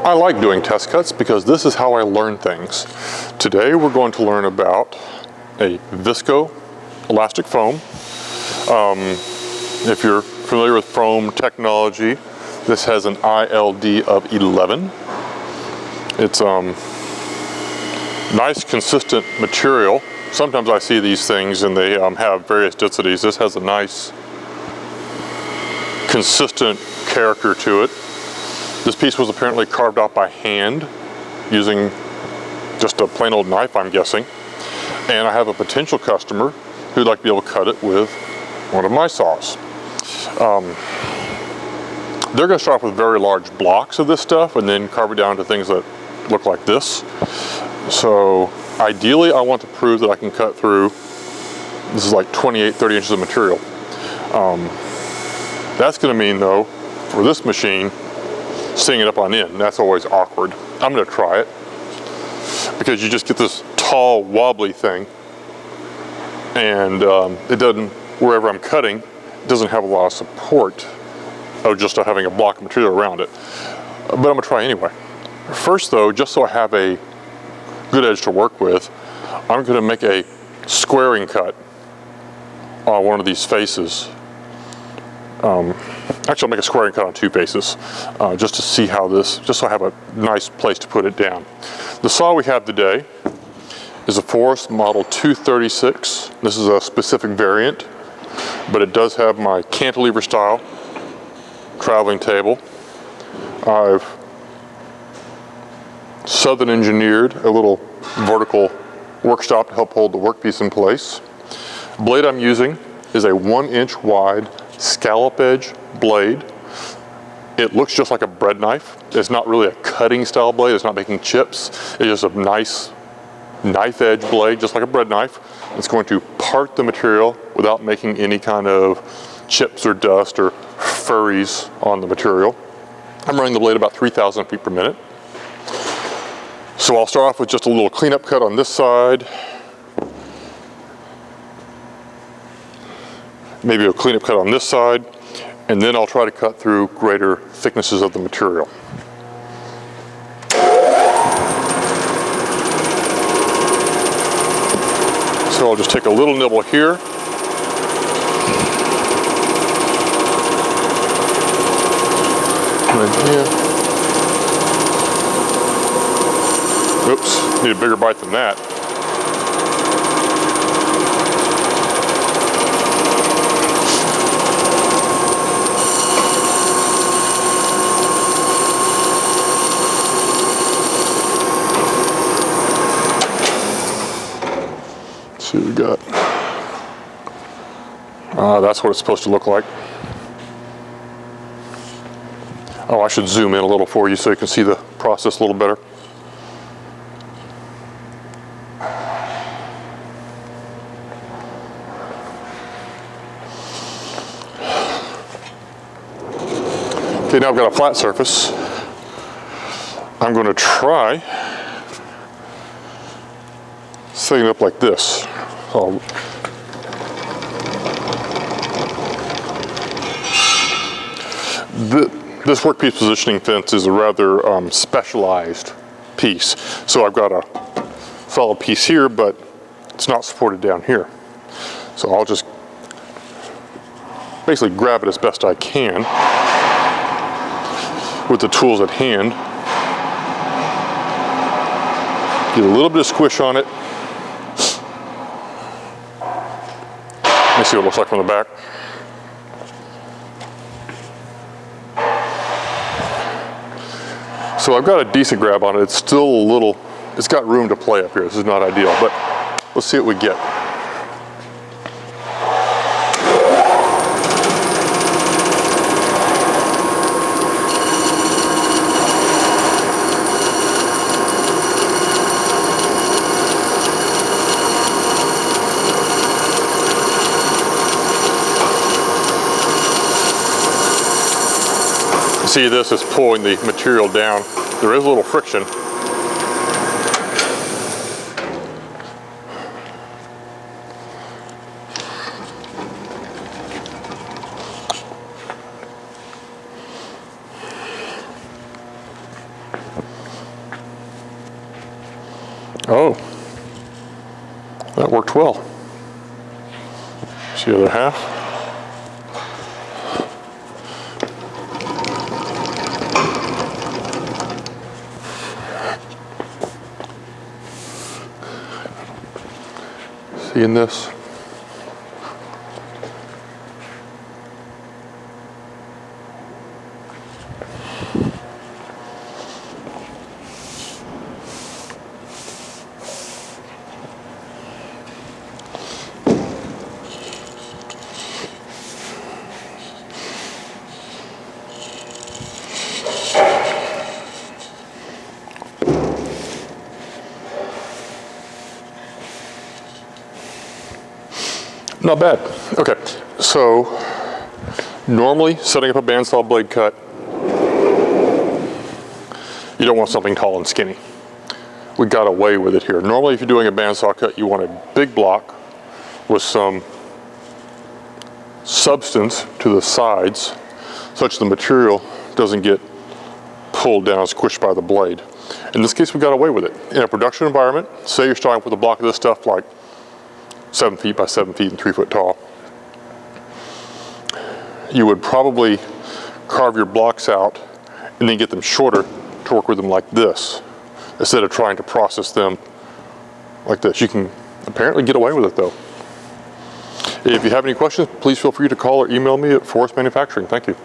I like doing test cuts because this is how I learn things. Today we're going to learn about a visco elastic foam. If you're familiar with foam technology, this has an ILD of 11. It's nice consistent material. Sometimes I see these things and they have various densities. This has a nice consistent character to it. This piece was apparently carved out by hand using just a plain old knife, I'm guessing. And I have a potential customer who'd like to be able to cut it with one of my saws. They're going to start off with very large blocks of this stuff and then carve it down to things that look like this. So ideally I want to prove that I can cut through, this is like 28, 30 inches of material. That's going to mean though, for this machine, seeing it up on end, that's always awkward. I'm going to try it because you just get this tall wobbly thing and it doesn't, wherever I'm cutting, it doesn't have a lot of support of just having a block of material around it. But I'm going to try anyway. First though, just so I have a good edge to work with, I'm going to make a squaring cut on one of these faces. Actually, I'll make a squaring cut on two faces just to see how this, just so I have a nice place to put it down. The saw we have today is a Forest Model 236. This is a specific variant, but it does have my cantilever style traveling table. I've southern engineered a little vertical work stop to help hold the workpiece in place. The blade I'm using is a 1-inch wide scallop edge blade. It looks just like a bread knife. It's not really a cutting style blade. It's not making chips. It's just a nice knife edge blade, just like a bread knife. It's going to part the material without making any kind of chips or dust or furries on the material. I'm running the blade about 3,000 feet per minute. So I'll start off with just a little cleanup cut on this side. Maybe a cleanup cut on this side, and then I'll try to cut through greater thicknesses of the material. So I'll just take a little nibble here. And then here. Oops, need a bigger bite than that. See what we got. That's what it's supposed to look like. Oh, I should zoom in a little for you so you can see the process a little better. Okay, now I've got a flat surface. I'm going to try setting it up like this. This workpiece positioning fence is a rather specialized piece. So I've got a solid piece here, but it's not supported down here. So I'll just basically grab it as best I can with the tools at hand. Get a little bit of squish on it. Let me see what it looks like from the back. So I've got a decent grab on it. It's still a little, it's got room to play up here. This is not ideal, but let's see what we get. See, this is pulling the material down. There is a little friction. Oh, that worked well. See the other half? Seeing this? Not bad. Okay, so normally setting up a bandsaw blade cut, you don't want something tall and skinny. We got away with it here. Normally if you're doing a bandsaw cut, you want a big block with some substance to the sides such the material doesn't get pulled down, squished by the blade. In this case, we got away with it. In a production environment, say you're starting with a block of this stuff like 7 feet by 7 feet and 3 foot tall, you would probably carve your blocks out and then get them shorter to work with them like this, instead of trying to process them like this. You can apparently get away with it though. If you have any questions, please feel free to call or email me at Forest Manufacturing. Thank you.